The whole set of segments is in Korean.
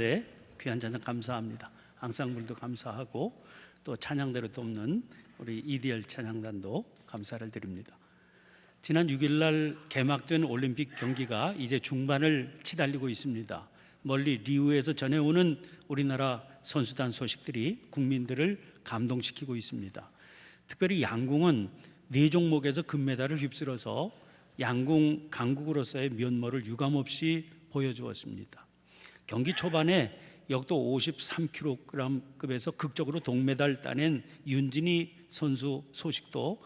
가운데 귀한 찬양 감사합니다. 앙상블도 감사하고 또 찬양대로 돕는 우리 EDL 찬양단도 감사를 드립니다. 지난 6일 날 개막된 올림픽 경기가 이제 중반을 치달리고 있습니다. 멀리 리우에서 전해오는 우리나라 선수단 소식들이 국민들을 감동시키고 있습니다. 특별히 양궁은 4종목에서 금메달을 휩쓸어서 양궁 강국으로서의 면모를 유감없이 보여주었습니다. 경기 초반에 역도 53kg급에서 극적으로 동메달 따낸 윤진희 선수 소식도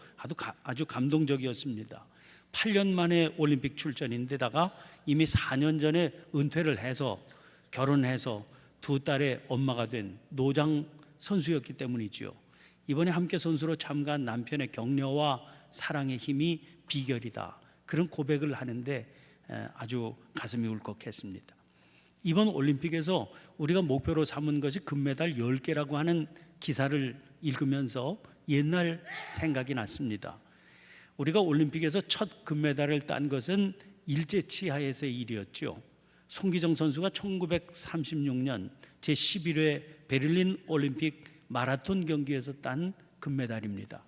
아주 감동적이었습니다. 8년 만에 올림픽 출전인데다가 이미 4년 전에 은퇴를 해서 결혼해서 2딸의 엄마가 된 노장 선수였기 때문이지요. 이번에 함께 선수로 참가한 남편의 격려와 사랑의 힘이 비결이다, 그런 고백을 하는데 아주 가슴이 울컥했습니다. 이번 올림픽에서 우리가 목표로 삼은 것이 금메달 10개라고 하는 기사를 읽으면서 옛날 생각이 났습니다. 우리가 올림픽에서 첫 금메달을 딴 것은 일제치하에서의 일이었죠. 송기정 선수가 1936년 제11회 베를린 올림픽 마라톤 경기에서 딴 금메달입니다.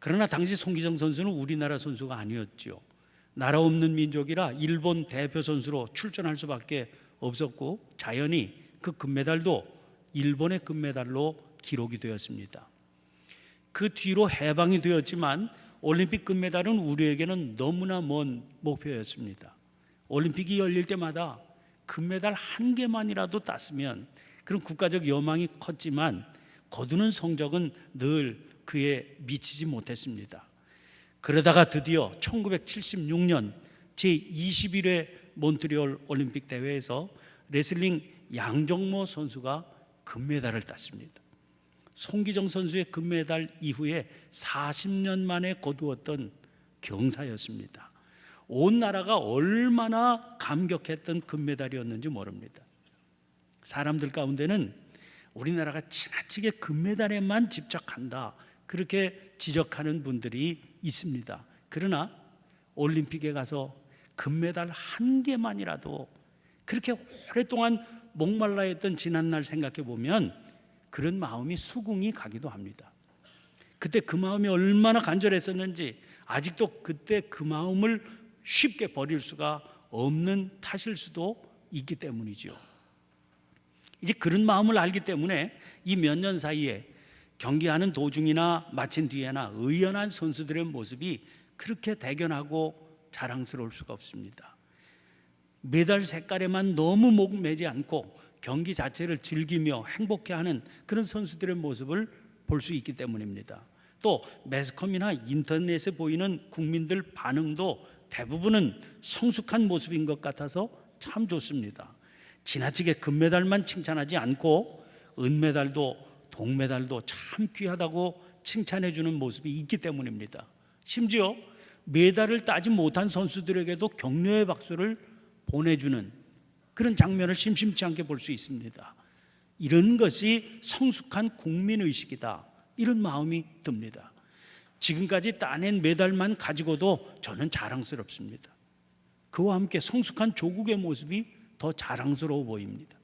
그러나 당시 송기정 선수는 우리나라 선수가 아니었죠. 나라 없는 민족이라 일본 대표 선수로 출전할 수밖에 없었고 자연히 그 금메달도 일본의 금메달로 기록이 되었습니다. 그 뒤로 해방이 되었지만 올림픽 금메달은 우리에게는 너무나 먼 목표였습니다. 올림픽이 열릴 때마다 금메달 1개만이라도 땄으면 그런 국가적 여망이 컸지만 거두는 성적은 늘 그에 미치지 못했습니다. 그러다가 드디어 1976년 제21회 몬트리올 올림픽 대회에서 레슬링 양정모 선수가 금메달을 땄습니다. 송기정 선수의 금메달 이후에 40년 만에 거두었던 경사였습니다. 온 나라가 얼마나 감격했던 금메달이었는지 모릅니다. 사람들 가운데는 우리나라가 지나치게 금메달에만 집착한다, 그렇게 지적하는 분들이 있습니다. 그러나 올림픽에 가서 금메달 1개만이라도 그렇게 오랫동안 목말라 했던 지난날 생각해 보면 그런 마음이 수긍이 가기도 합니다. 그때 그 마음이 얼마나 간절했었는지 아직도 그때 그 마음을 쉽게 버릴 수가 없는 탓일 수도 있기 때문이죠. 이제 그런 마음을 알기 때문에 이 몇 년 사이에 경기하는 도중이나 마친 뒤에나 의연한 선수들의 모습이 그렇게 대견하고 자랑스러울 수가 없습니다. 메달 색깔에만 너무 목매지 않고 경기 자체를 즐기며 행복해하는 그런 선수들의 모습을 볼 수 있기 때문입니다. 또 매스컴이나 인터넷에 보이는 국민들 반응도 대부분은 성숙한 모습인 것 같아서 참 좋습니다. 지나치게 금메달만 칭찬하지 않고 은메달도 동메달도 참 귀하다고 칭찬해 주는 모습이 있기 때문입니다. 심지어 메달을 따지 못한 선수들에게도 격려의 박수를 보내주는 그런 장면을 심심치 않게 볼 수 있습니다. 이런 것이 성숙한 국민의식이다, 이런 마음이 듭니다. 지금까지 따낸 메달만 가지고도 저는 자랑스럽습니다. 그와 함께 성숙한 조국의 모습이 더 자랑스러워 보입니다.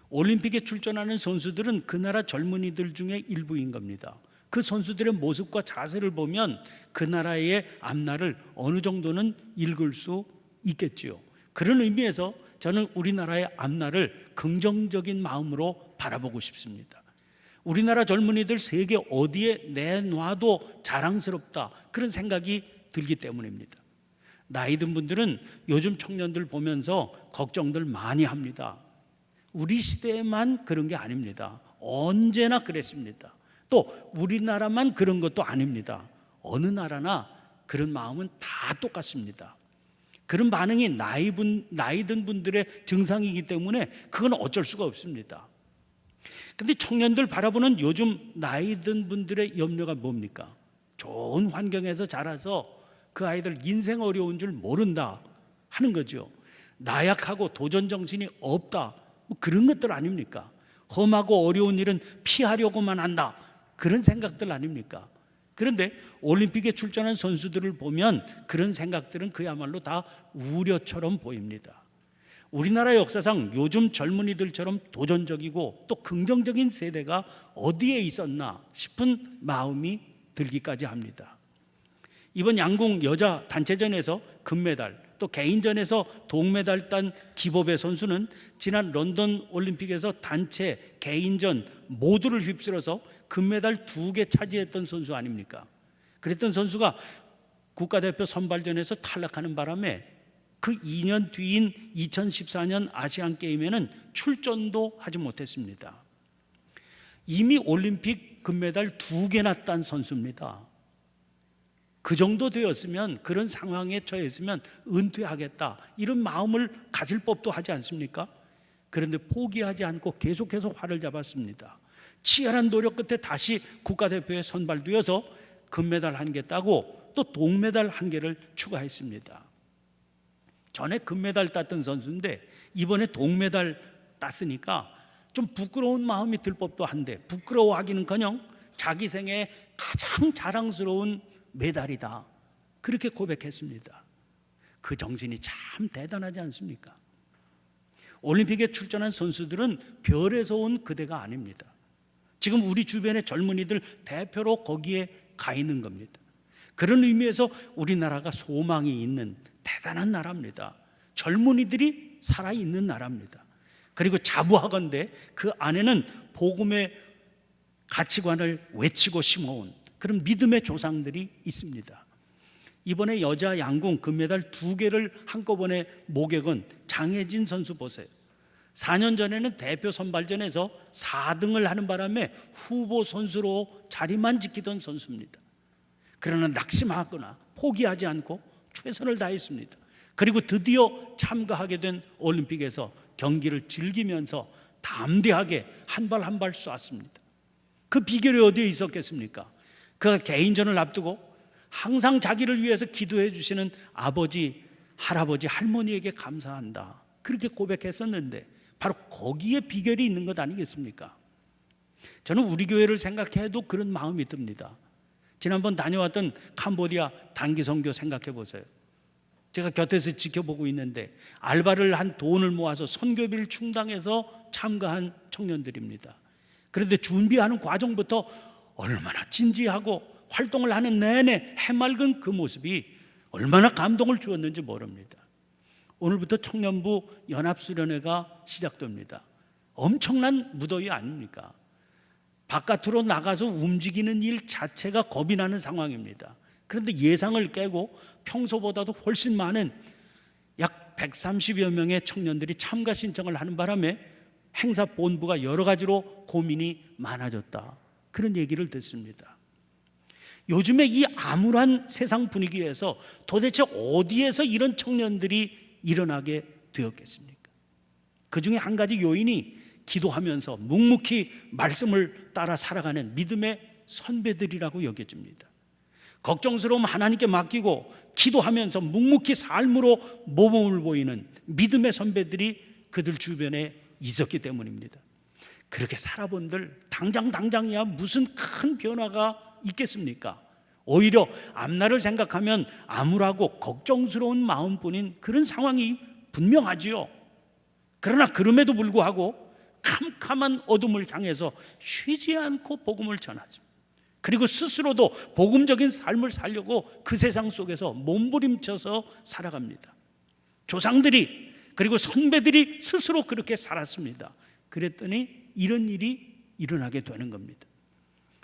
올림픽에 출전하는 선수들은 그 나라 젊은이들 중에 일부인 겁니다. 그 선수들의 모습과 자세를 보면 그 나라의 앞날을 어느 정도는 읽을 수 있겠지요. 그런 의미에서 저는 우리나라의 앞날을 긍정적인 마음으로 바라보고 싶습니다. 우리나라 젊은이들 세계 어디에 내놔도 자랑스럽다, 그런 생각이 들기 때문입니다. 나이 든 분들은 요즘 청년들 보면서 걱정들 많이 합니다. 우리 시대에만 그런 게 아닙니다. 언제나 그랬습니다. 또 우리나라만 그런 것도 아닙니다. 어느 나라나 그런 마음은 다 똑같습니다. 그런 반응이 나이 든 분들의 증상이기 때문에 그건 어쩔 수가 없습니다. 근데 청년들 바라보는 요즘 나이 든 분들의 염려가 뭡니까? 좋은 환경에서 자라서 그 아이들 인생 어려운 줄 모른다 하는 거죠. 나약하고 도전 정신이 없다, 뭐 그런 것들 아닙니까? 험하고 어려운 일은 피하려고만 한다, 그런 생각들 아닙니까? 그런데 올림픽에 출전한 선수들을 보면 그런 생각들은 그야말로 다 우려처럼 보입니다. 우리나라 역사상 요즘 젊은이들처럼 도전적이고 또 긍정적인 세대가 어디에 있었나 싶은 마음이 들기까지 합니다. 이번 양궁 여자 단체전에서 금메달, 또 개인전에서 동메달 딴 기법의 선수는 지난 런던 올림픽에서 단체, 개인전 모두를 휩쓸어서 금메달 2개 차지했던 선수 아닙니까? 그랬던 선수가 국가대표 선발전에서 탈락하는 바람에 그 2년 뒤인 2014년 아시안게임에는 출전도 하지 못했습니다. 이미 올림픽 금메달 2개나 딴 선수입니다. 그 정도 되었으면, 그런 상황에 처했으면 은퇴하겠다, 이런 마음을 가질 법도 하지 않습니까? 그런데 포기하지 않고 계속해서 활을 잡았습니다. 치열한 노력 끝에 다시 국가대표에 선발되어서 금메달 1개 따고 또 동메달 1개를 추가했습니다. 전에 금메달 땄던 선수인데 이번에 동메달 땄으니까 좀 부끄러운 마음이 들 법도 한데, 부끄러워하기는커녕 자기 생애 가장 자랑스러운 메달이다, 그렇게 고백했습니다. 그 정신이 참 대단하지 않습니까? 올림픽에 출전한 선수들은 별에서 온 그대가 아닙니다. 지금 우리 주변의 젊은이들 대표로 거기에 가 있는 겁니다. 그런 의미에서 우리나라가 소망이 있는 대단한 나라입니다. 젊은이들이 살아있는 나라입니다. 그리고 자부하건대 그 안에는 복음의 가치관을 외치고 심어온 그런 믿음의 조상들이 있습니다. 이번에 여자 양궁 금메달 2개를 한꺼번에 목격은 장혜진 선수 보세요. 4년 전에는 대표 선발전에서 4등을 하는 바람에 후보 선수로 자리만 지키던 선수입니다. 그러나 낙심하거나 포기하지 않고 최선을 다했습니다. 그리고 드디어 참가하게 된 올림픽에서 경기를 즐기면서 담대하게 한 발 한 발 쐈습니다. 그 비결이 어디에 있었겠습니까? 그가 개인전을 앞두고 항상 자기를 위해서 기도해 주시는 아버지, 할아버지, 할머니에게 감사한다, 그렇게 고백했었는데 바로 거기에 비결이 있는 것 아니겠습니까? 저는 우리 교회를 생각해도 그런 마음이 듭니다. 지난번 다녀왔던 캄보디아 단기 선교 생각해 보세요. 제가 곁에서 지켜보고 있는데 알바를 한 돈을 모아서 선교비를 충당해서 참가한 청년들입니다. 그런데 준비하는 과정부터 얼마나 진지하고 활동을 하는 내내 해맑은 그 모습이 얼마나 감동을 주었는지 모릅니다. 오늘부터 청년부 연합수련회가 시작됩니다. 엄청난 무더위 아닙니까? 바깥으로 나가서 움직이는 일 자체가 겁이 나는 상황입니다. 그런데 예상을 깨고 평소보다도 훨씬 많은 약 130여 명의 청년들이 참가 신청을 하는 바람에 행사 본부가 여러 가지로 고민이 많아졌다, 그런 얘기를 듣습니다. 요즘에 이 암울한 세상 분위기에서 도대체 어디에서 이런 청년들이 일어나게 되었겠습니까? 그 중에 한 가지 요인이 기도하면서 묵묵히 말씀을 따라 살아가는 믿음의 선배들이라고 여겨집니다. 걱정스러움 하나님께 맡기고 기도하면서 묵묵히 삶으로 모범을 보이는 믿음의 선배들이 그들 주변에 있었기 때문입니다. 그렇게 살아본들 당장이야 무슨 큰 변화가 있겠습니까? 오히려 앞날을 생각하면 암울하고 걱정스러운 마음뿐인 그런 상황이 분명하지요. 그러나 그럼에도 불구하고 캄캄한 어둠을 향해서 쉬지 않고 복음을 전하죠. 그리고 스스로도 복음적인 삶을 살려고 그 세상 속에서 몸부림쳐서 살아갑니다. 조상들이 그리고 선배들이 스스로 그렇게 살았습니다. 그랬더니 이런 일이 일어나게 되는 겁니다.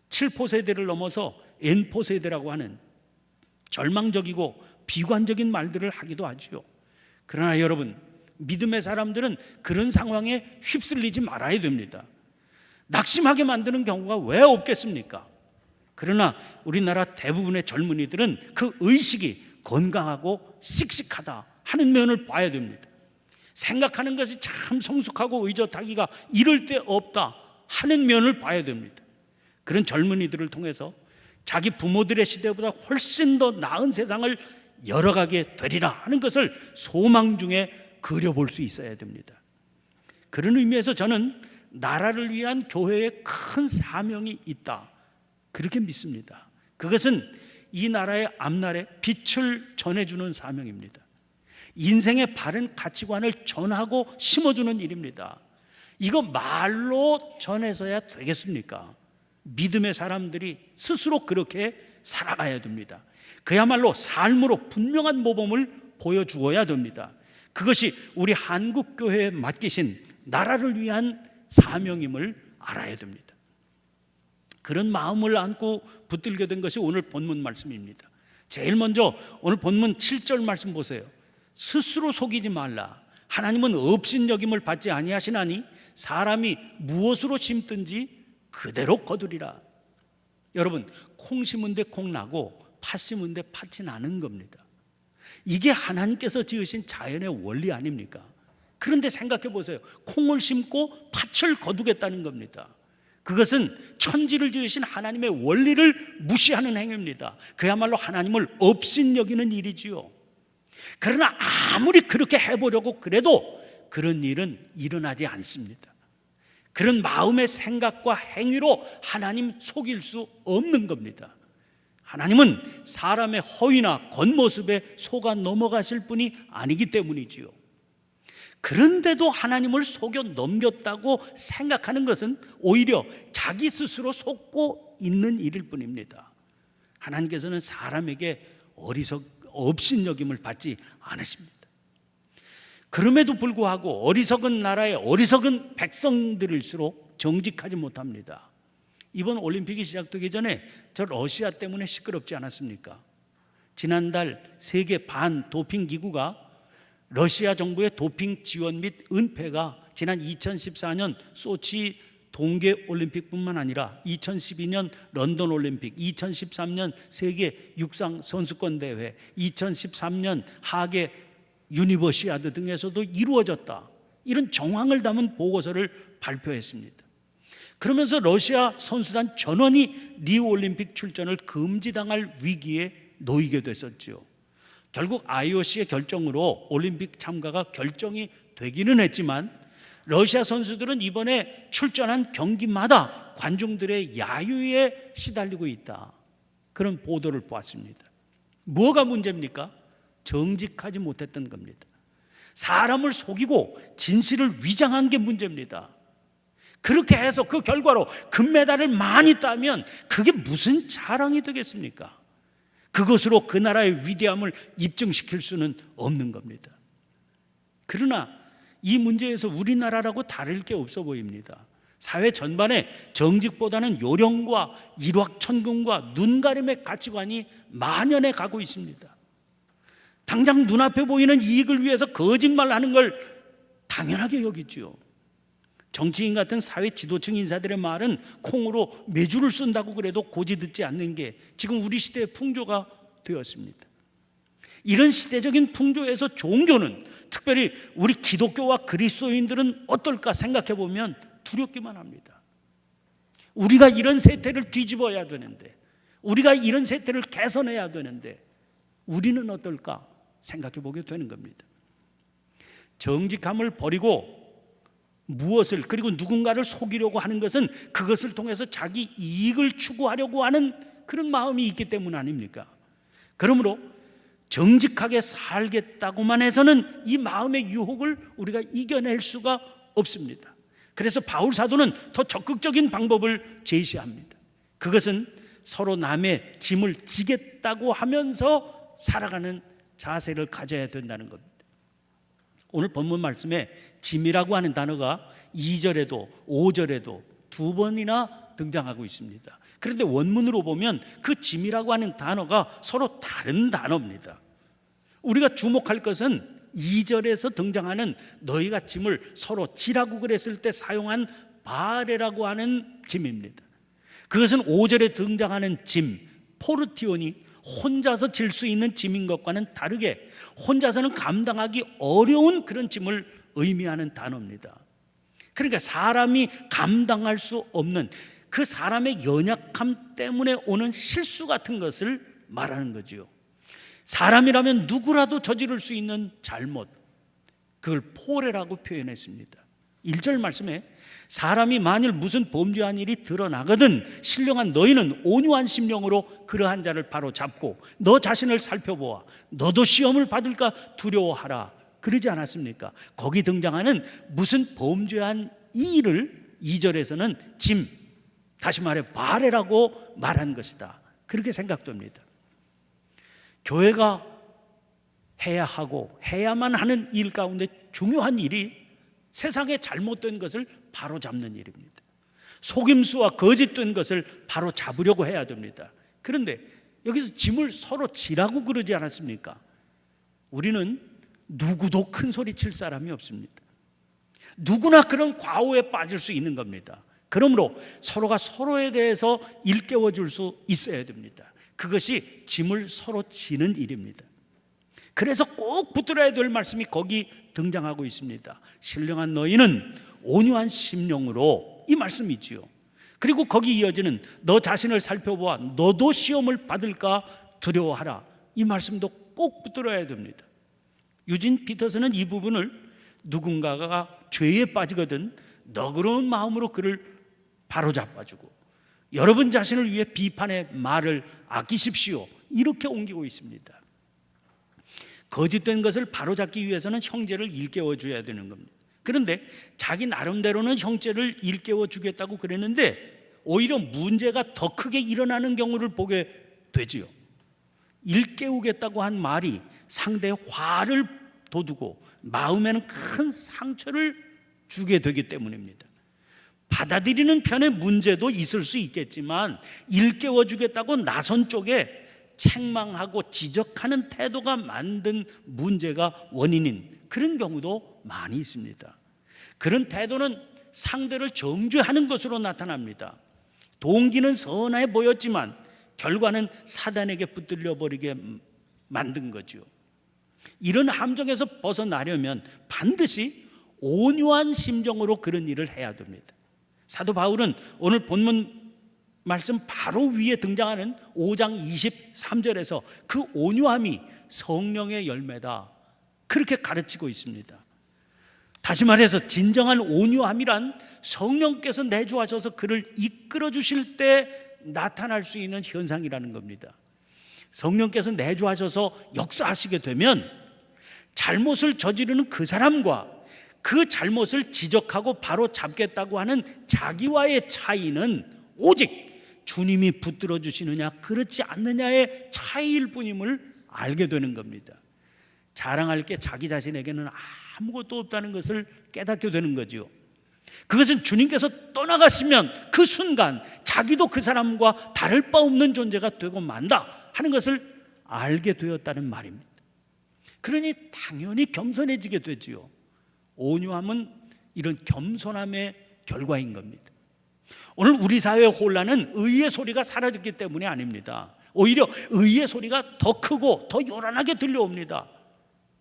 7포 세대를 넘어서 N포 세대라고 하는 절망적이고 비관적인 말들을 하기도 하지요. 그러나 여러분, 믿음의 사람들은 그런 상황에 휩쓸리지 말아야 됩니다. 낙심하게 만드는 경우가 왜 없겠습니까? 그러나 우리나라 대부분의 젊은이들은 그 의식이 건강하고 씩씩하다 하는 면을 봐야 됩니다. 생각하는 것이 참 성숙하고 의젓하기가 이를 데 없다 하는 면을 봐야 됩니다. 그런 젊은이들을 통해서 자기 부모들의 시대보다 훨씬 더 나은 세상을 열어가게 되리라 하는 것을 소망 중에 그려볼 수 있어야 됩니다. 그런 의미에서 저는 나라를 위한 교회에 큰 사명이 있다, 그렇게 믿습니다. 그것은 이 나라의 앞날에 빛을 전해주는 사명입니다. 인생의 바른 가치관을 전하고 심어주는 일입니다. 이거 말로 전해서야 되겠습니까? 믿음의 사람들이 스스로 그렇게 살아가야 됩니다. 그야말로 삶으로 분명한 모범을 보여주어야 됩니다. 그것이 우리 한국교회에 맡기신 나라를 위한 사명임을 알아야 됩니다. 그런 마음을 안고 붙들게 된 것이 오늘 본문 말씀입니다. 제일 먼저 오늘 본문 7절 말씀 보세요. 스스로 속이지 말라. 하나님은 업신여김을 받지 아니하시나니 사람이 무엇으로 심든지 그대로 거두리라. 여러분, 콩 심은 데 콩 나고 팥 심은 데 팥이 나는 겁니다. 이게 하나님께서 지으신 자연의 원리 아닙니까? 그런데 생각해 보세요. 콩을 심고 팥을 거두겠다는 겁니다. 그것은 천지를 지으신 하나님의 원리를 무시하는 행위입니다. 그야말로 하나님을 업신여기는 일이지요. 그러나 아무리 그렇게 해보려고 그래도 그런 일은 일어나지 않습니다. 그런 마음의 생각과 행위로 하나님 속일 수 없는 겁니다. 하나님은 사람의 허위나 겉모습에 속아 넘어가실 분이 아니기 때문이지요. 그런데도 하나님을 속여 넘겼다고 생각하는 것은 오히려 자기 스스로 속고 있는 일일 뿐입니다. 하나님께서는 사람에게 업신여김을 받지 않으십니다. 그럼에도 불구하고 어리석은 나라의 어리석은 백성들일수록 정직하지 못합니다. 이번 올림픽이 시작되기 전에 저 러시아 때문에 시끄럽지 않았습니까? 지난달 세계 반도핑기구가 러시아 정부의 도핑 지원 및 은폐가 지난 2014년 소치 동계올림픽뿐만 아니라 2012년 런던올림픽, 2013년 세계 육상선수권대회, 2013년 하계 유니버시아드 등에서도 이루어졌다, 이런 정황을 담은 보고서를 발표했습니다. 그러면서 러시아 선수단 전원이 리우올림픽 출전을 금지당할 위기에 놓이게 됐었죠. 결국 IOC의 결정으로 올림픽 참가가 결정이 되기는 했지만 러시아 선수들은 이번에 출전한 경기마다 관중들의 야유에 시달리고 있다, 그런 보도를 보았습니다. 뭐가 문제입니까? 정직하지 못했던 겁니다. 사람을 속이고 진실을 위장한 게 문제입니다. 그렇게 해서 그 결과로 금메달을 많이 따면 그게 무슨 자랑이 되겠습니까? 그것으로 그 나라의 위대함을 입증시킬 수는 없는 겁니다. 그러나 이 문제에서 우리나라라고 다를 게 없어 보입니다. 사회 전반에 정직보다는 요령과 일확천금과 눈가림의 가치관이 만연해 가고 있습니다. 당장 눈앞에 보이는 이익을 위해서 거짓말하는 걸 당연하게 여기죠. 정치인 같은 사회 지도층 인사들의 말은 콩으로 매주를 쓴다고 그래도 고지 듣지 않는 게 지금 우리 시대의 풍조가 되었습니다. 이런 시대적인 풍조에서 종교는, 특별히 우리 기독교와 그리스도인들은 어떨까 생각해 보면 두렵기만 합니다. 우리가 이런 세태를 뒤집어야 되는데, 우리가 이런 세태를 개선해야 되는데 우리는 어떨까 생각해 보게 되는 겁니다. 정직함을 버리고 무엇을, 그리고 누군가를 속이려고 하는 것은 그것을 통해서 자기 이익을 추구하려고 하는 그런 마음이 있기 때문 아닙니까? 그러므로 정직하게 살겠다고만 해서는 이 마음의 유혹을 우리가 이겨낼 수가 없습니다. 그래서 바울 사도는 더 적극적인 방법을 제시합니다. 그것은 서로 남의 짐을 지겠다고 하면서 살아가는 자세를 가져야 된다는 겁니다. 오늘 본문 말씀에 짐이라고 하는 단어가 2절에도 5절에도 두 번이나 등장하고 있습니다. 그런데 원문으로 보면 그 짐이라고 하는 단어가 서로 다른 단어입니다. 우리가 주목할 것은 2절에서 등장하는 너희가 짐을 서로 지라고 그랬을 때 사용한 바레라고 하는 짐입니다. 그것은 5절에 등장하는 짐, 포르티온이 혼자서 질 수 있는 짐인 것과는 다르게 혼자서는 감당하기 어려운 그런 짐을 의미하는 단어입니다. 그러니까 사람이 감당할 수 없는 그 사람의 연약함 때문에 오는 실수 같은 것을 말하는 거지요. 사람이라면 누구라도 저지를 수 있는 잘못, 그걸 포레라고 표현했습니다. 1절 말씀에 사람이 만일 무슨 범죄한 일이 드러나거든 신령한 너희는 온유한 심령으로 그러한 자를 바로 잡고 너 자신을 살펴보아 너도 시험을 받을까 두려워하라 그러지 않았습니까? 거기 등장하는 무슨 범죄한 이 일을 2절에서는 짐, 다시 말해 바레라고 말한 것이다. 그렇게 생각됩니다. 교회가 해야 하고 해야만 하는 일 가운데 중요한 일이 세상에 잘못된 것을 바로잡는 일입니다. 속임수와 거짓된 것을 바로잡으려고 해야 됩니다. 그런데 여기서 짐을 서로 지라고 그러지 않았습니까? 우리는 누구도 큰 소리 칠 사람이 없습니다. 누구나 그런 과오에 빠질 수 있는 겁니다. 그러므로 서로가 서로에 대해서 일깨워 줄 수 있어야 됩니다. 그것이 짐을 서로 지는 일입니다. 그래서 꼭 붙들어야 될 말씀이 거기 등장하고 있습니다. 신령한 너희는 온유한 심령으로, 이 말씀이지요. 그리고 거기 이어지는 너 자신을 살펴보아 너도 시험을 받을까 두려워하라, 이 말씀도 꼭 붙들어야 됩니다. 유진 피터슨은 이 부분을 누군가가 죄에 빠지거든 너그러운 마음으로 그를 바로잡아주고 여러분 자신을 위해 비판의 말을 아끼십시오, 이렇게 옮기고 있습니다. 거짓된 것을 바로잡기 위해서는 형제를 일깨워 줘야 되는 겁니다. 그런데 자기 나름대로는 형제를 일깨워 주겠다고 그랬는데 오히려 문제가 더 크게 일어나는 경우를 보게 되지요. 일깨우겠다고 한 말이 상대의 화를 돋우고 마음에는 큰 상처를 주게 되기 때문입니다. 받아들이는 편의 문제도 있을 수 있겠지만 일깨워 주겠다고 나선 쪽에 책망하고 지적하는 태도가 만든 문제가 원인인 그런 경우도 많이 있습니다. 그런 태도는 상대를 정죄하는 것으로 나타납니다. 동기는 선해 보였지만 결과는 사단에게 붙들려 버리게 만든 거죠. 이런 함정에서 벗어나려면 반드시 온유한 심정으로 그런 일을 해야 됩니다. 사도 바울은 오늘 본문 말씀 바로 위에 등장하는 5장 23절에서 그 온유함이 성령의 열매다, 그렇게 가르치고 있습니다. 다시 말해서 진정한 온유함이란 성령께서 내주하셔서 그를 이끌어 주실 때 나타날 수 있는 현상이라는 겁니다. 성령께서 내주하셔서 역사하시게 되면 잘못을 저지르는 그 사람과 그 잘못을 지적하고 바로 잡겠다고 하는 자기와의 차이는 오직 주님이 붙들어 주시느냐 그렇지 않느냐의 차이일 뿐임을 알게 되는 겁니다. 자랑할 게 자기 자신에게는 아무것도 없다는 것을 깨닫게 되는 거죠. 그것은 주님께서 떠나가시면 그 순간 자기도 그 사람과 다를 바 없는 존재가 되고 만다 하는 것을 알게 되었다는 말입니다. 그러니 당연히 겸손해지게 되지요. 온유함은 이런 겸손함의 결과인 겁니다. 오늘 우리 사회의 혼란은 의의 소리가 사라졌기 때문이 아닙니다. 오히려 의의 소리가 더 크고 더 요란하게 들려옵니다.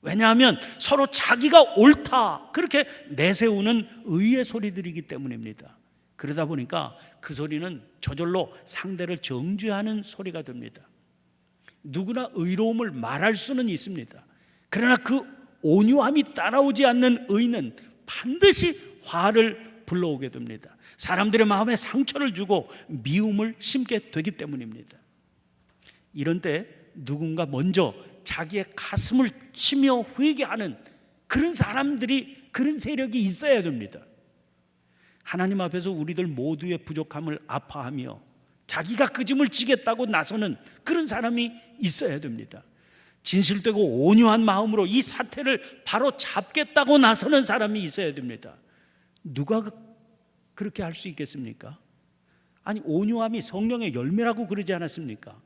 왜냐하면 서로 자기가 옳다 그렇게 내세우는 의의 소리들이기 때문입니다. 그러다 보니까 그 소리는 저절로 상대를 정죄하는 소리가 됩니다. 누구나 의로움을 말할 수는 있습니다. 그러나 그 온유함이 따라오지 않는 의는 반드시 화를 불러오게 됩니다. 사람들의 마음에 상처를 주고 미움을 심게 되기 때문입니다. 이런 때 누군가 먼저 자기의 가슴을 치며 회개하는 그런 사람들이, 그런 세력이 있어야 됩니다. 하나님 앞에서 우리들 모두의 부족함을 아파하며 자기가 그 짐을 지겠다고 나서는 그런 사람이 있어야 됩니다. 진실되고 온유한 마음으로 이 사태를 바로 잡겠다고 나서는 사람이 있어야 됩니다. 누가 그렇게 할 수 있겠습니까? 아니, 온유함이 성령의 열매라고 그러지 않았습니까?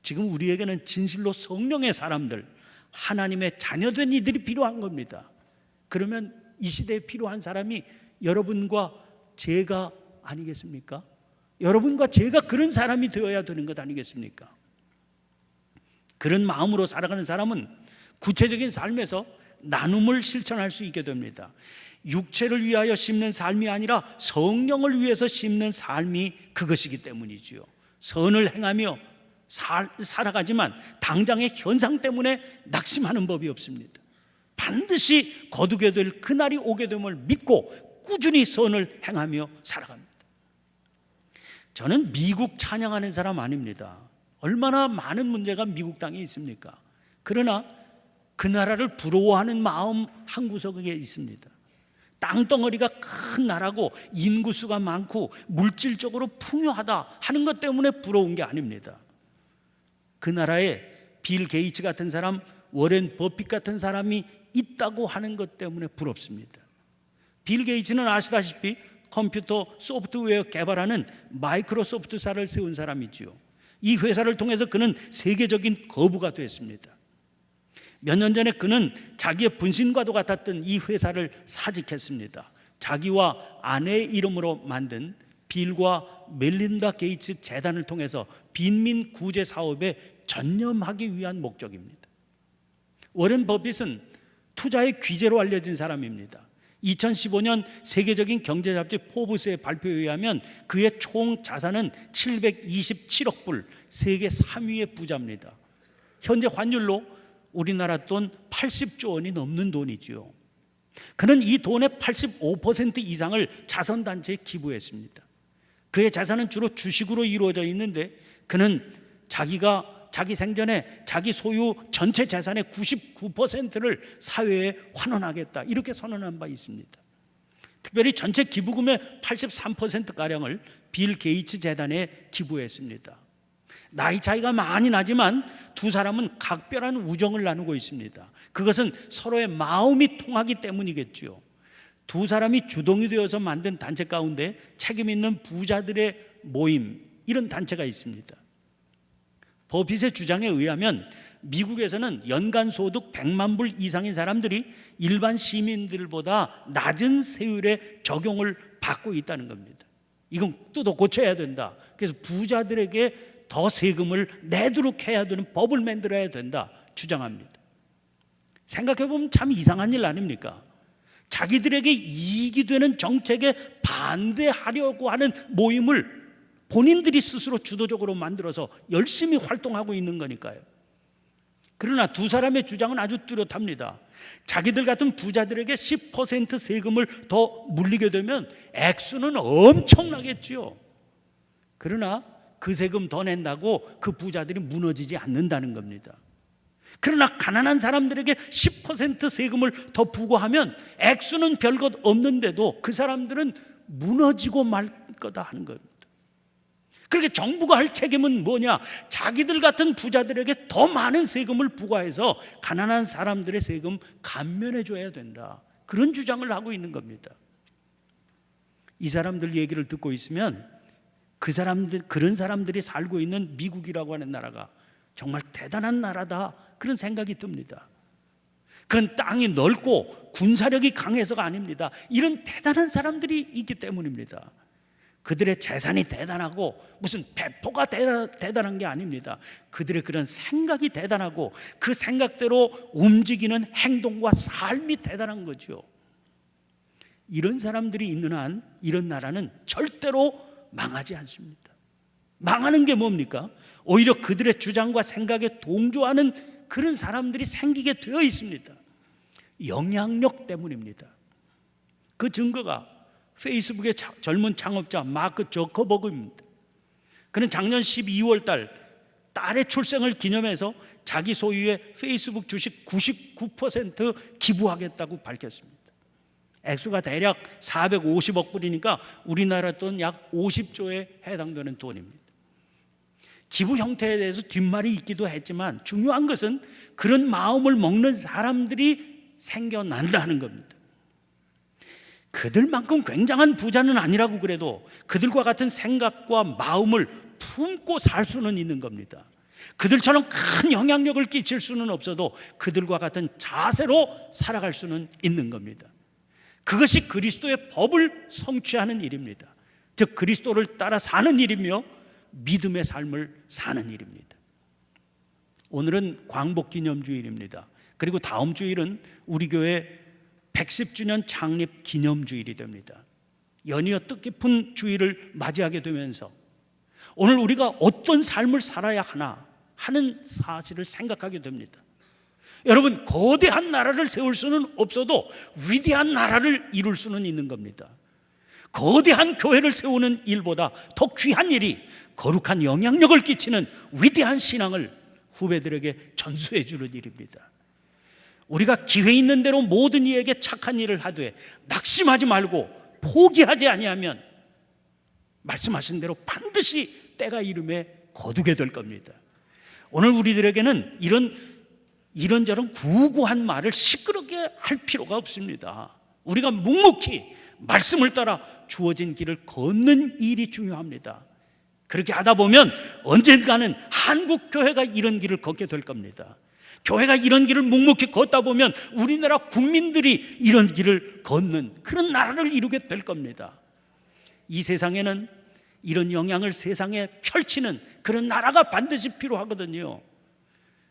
지금 우리에게는 진실로 성령의 사람들, 하나님의 자녀된 이들이 필요한 겁니다. 그러면 이 시대에 필요한 사람이 여러분과 제가 아니겠습니까? 여러분과 제가 그런 사람이 되어야 되는 것 아니겠습니까? 그런 마음으로 살아가는 사람은 구체적인 삶에서 나눔을 실천할 수 있게 됩니다. 육체를 위하여 심는 삶이 아니라 성령을 위해서 심는 삶이 그것이기 때문이지요. 선을 행하며 살아가지만 당장의 현상 때문에 낙심하는 법이 없습니다. 반드시 거두게 될 그날이 오게 됨을 믿고 꾸준히 선을 행하며 살아갑니다. 저는 미국 찬양하는 사람 아닙니다. 얼마나 많은 문제가 미국 땅에 있습니까? 그러나 그 나라를 부러워하는 마음 한 구석에 있습니다. 땅덩어리가 큰 나라고 인구수가 많고 물질적으로 풍요하다 하는 것 때문에 부러운 게 아닙니다. 그 나라에 빌 게이츠 같은 사람, 워렌 버핏 같은 사람이 있다고 하는 것 때문에 부럽습니다. 빌 게이츠는 아시다시피 컴퓨터 소프트웨어 개발하는 마이크로소프트사를 세운 사람이지요. 이 회사를 통해서 그는 세계적인 거부가 됐습니다. 몇 년 전에 그는 자기의 분신과도 같았던 이 회사를 사직했습니다. 자기와 아내의 이름으로 만든 빌과 멜린다 게이츠 재단을 통해서 빈민 구제 사업에 전념하기 위한 목적입니다. 워렌 버핏은 투자의 귀재로 알려진 사람입니다. 2015년 세계적인 경제 잡지 포브스의 발표에 의하면 그의 총 자산은 727억 불, 세계 3위의 부자입니다. 현재 환율로 우리나라 돈 80조 원이 넘는 돈이지요. 그는 이 돈의 85% 이상을 자선단체에 기부했습니다. 그의 자산은 주로 주식으로 이루어져 있는데 그는 자기 생전에 자기 소유 전체 재산의 99%를 사회에 환원하겠다 이렇게 선언한 바 있습니다. 특별히 전체 기부금의 83%가량을 빌 게이츠 재단에 기부했습니다. 나이 차이가 많이 나지만 두 사람은 각별한 우정을 나누고 있습니다. 그것은 서로의 마음이 통하기 때문이겠죠. 두 사람이 주동이 되어서 만든 단체 가운데 책임 있는 부자들의 모임, 이런 단체가 있습니다. 버핏의 주장에 의하면 미국에서는 연간 소득 100만 불 이상인 사람들이 일반 시민들보다 낮은 세율의 적용을 받고 있다는 겁니다. 이건 뜯어 고쳐야 된다. 그래서 부자들에게 더 세금을 내도록 해야 되는 법을 만들어야 된다 주장합니다. 생각해보면 참 이상한 일 아닙니까? 자기들에게 이익이 되는 정책에 반대하려고 하는 모임을 본인들이 스스로 주도적으로 만들어서 열심히 활동하고 있는 거니까요. 그러나 두 사람의 주장은 아주 뚜렷합니다. 자기들 같은 부자들에게 10% 세금을 더 물리게 되면 액수는 엄청나겠지요. 그러나 그 세금 더 낸다고 그 부자들이 무너지지 않는다는 겁니다. 그러나 가난한 사람들에게 10% 세금을 더 부과하면 액수는 별것 없는데도 그 사람들은 무너지고 말 거다 하는 겁니다. 그렇게 정부가 할 책임은 뭐냐? 자기들 같은 부자들에게 더 많은 세금을 부과해서 가난한 사람들의 세금 감면해 줘야 된다. 그런 주장을 하고 있는 겁니다. 이 사람들 얘기를 듣고 있으면 그런 사람들이 살고 있는 미국이라고 하는 나라가 정말 대단한 나라다, 그런 생각이 듭니다. 그건 땅이 넓고 군사력이 강해서가 아닙니다. 이런 대단한 사람들이 있기 때문입니다. 그들의 재산이 대단하고 무슨 배포가 대단한 게 아닙니다. 그들의 그런 생각이 대단하고 그 생각대로 움직이는 행동과 삶이 대단한 거죠. 이런 사람들이 있는 한 이런 나라는 절대로 망하지 않습니다. 망하는 게 뭡니까? 오히려 그들의 주장과 생각에 동조하는 그런 사람들이 생기게 되어 있습니다. 영향력 때문입니다. 그 증거가 페이스북의 젊은 창업자 마크 저커버그입니다. 그는 작년 12월 달 딸의 출생을 기념해서 자기 소유의 페이스북 주식 99% 기부하겠다고 밝혔습니다. 액수가 대략 450억 불이니까 우리나라 돈 약 50조에 해당되는 돈입니다. 기부 형태에 대해서 뒷말이 있기도 했지만 중요한 것은 그런 마음을 먹는 사람들이 생겨난다는 겁니다. 그들만큼 굉장한 부자는 아니라고 그래도 그들과 같은 생각과 마음을 품고 살 수는 있는 겁니다. 그들처럼 큰 영향력을 끼칠 수는 없어도 그들과 같은 자세로 살아갈 수는 있는 겁니다. 그것이 그리스도의 법을 성취하는 일입니다. 즉 그리스도를 따라 사는 일이며 믿음의 삶을 사는 일입니다. 오늘은 광복기념주일입니다. 그리고 다음 주일은 우리 교회 110주년 창립 기념주일이 됩니다. 연이어 뜻깊은 주일을 맞이하게 되면서 오늘 우리가 어떤 삶을 살아야 하나 하는 사실을 생각하게 됩니다. 여러분, 거대한 나라를 세울 수는 없어도 위대한 나라를 이룰 수는 있는 겁니다. 거대한 교회를 세우는 일보다 더 귀한 일이 거룩한 영향력을 끼치는 위대한 신앙을 후배들에게 전수해 주는 일입니다. 우리가 기회 있는 대로 모든 이에게 착한 일을 하되 낙심하지 말고 포기하지 아니하면 말씀하신 대로 반드시 때가 이름에 거두게 될 겁니다. 오늘 우리들에게는 이런저런 구구한 말을 시끄럽게 할 필요가 없습니다. 우리가 묵묵히 말씀을 따라 주어진 길을 걷는 일이 중요합니다. 그렇게 하다 보면 언젠가는 한국 교회가 이런 길을 걷게 될 겁니다. 교회가 이런 길을 묵묵히 걷다 보면 우리나라 국민들이 이런 길을 걷는 그런 나라를 이루게 될 겁니다. 이 세상에는 이런 영향을 세상에 펼치는 그런 나라가 반드시 필요하거든요.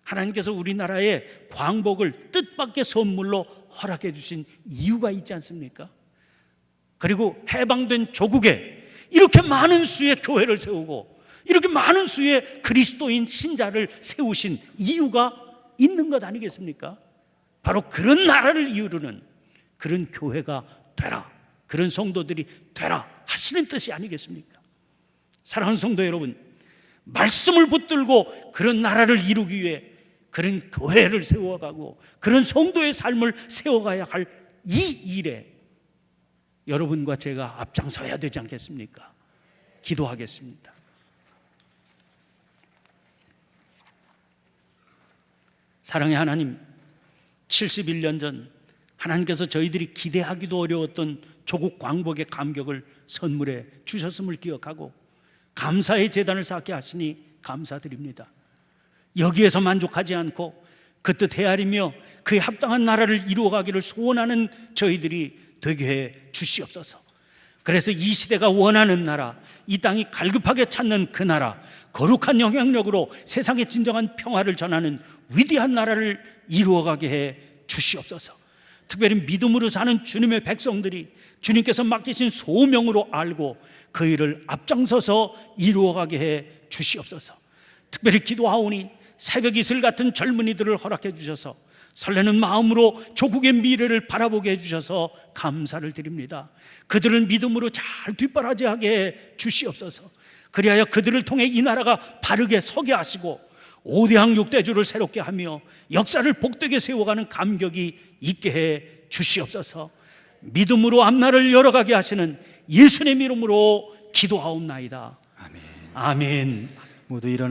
하나님께서 우리나라에 광복을 뜻밖의 선물로 허락해 주신 이유가 있지 않습니까? 그리고 해방된 조국에 이렇게 많은 수의 교회를 세우고 이렇게 많은 수의 그리스도인 신자를 세우신 이유가 있는 것 아니겠습니까? 바로 그런 나라를 이루는 그런 교회가 되라, 그런 성도들이 되라 하시는 뜻이 아니겠습니까? 사랑하는 성도 여러분, 말씀을 붙들고 그런 나라를 이루기 위해 그런 교회를 세워가고 그런 성도의 삶을 세워가야 할 이 일에 여러분과 제가 앞장서야 되지 않겠습니까? 기도하겠습니다. 사랑의 하나님, 71년 전 하나님께서 저희들이 기대하기도 어려웠던 조국 광복의 감격을 선물해 주셨음을 기억하고 감사의 제단을 쌓게 하시니 감사드립니다. 여기에서 만족하지 않고 그 뜻 헤아리며 그에 합당한 나라를 이루어가기를 소원하는 저희들이 되게 해 주시옵소서. 그래서 이 시대가 원하는 나라, 이 땅이 갈급하게 찾는 그 나라, 거룩한 영향력으로 세상에 진정한 평화를 전하는 위대한 나라를 이루어가게 해 주시옵소서. 특별히 믿음으로 사는 주님의 백성들이 주님께서 맡기신 소명으로 알고 그 일을 앞장서서 이루어가게 해 주시옵소서. 특별히 기도하오니 새벽 이슬 같은 젊은이들을 허락해 주셔서 설레는 마음으로 조국의 미래를 바라보게 해주셔서 감사를 드립니다. 그들을 믿음으로 잘 뒷바라지하게 해 주시옵소서. 그리하여 그들을 통해 이 나라가 바르게 서게 하시고 5대왕 6대주를 새롭게 하며 역사를 복되게 세워가는 감격이 있게 해 주시옵소서. 믿음으로 앞날을 열어가게 하시는 예수님의 이름으로 기도하옵나이다. 아멘. 아멘. 모두 일어나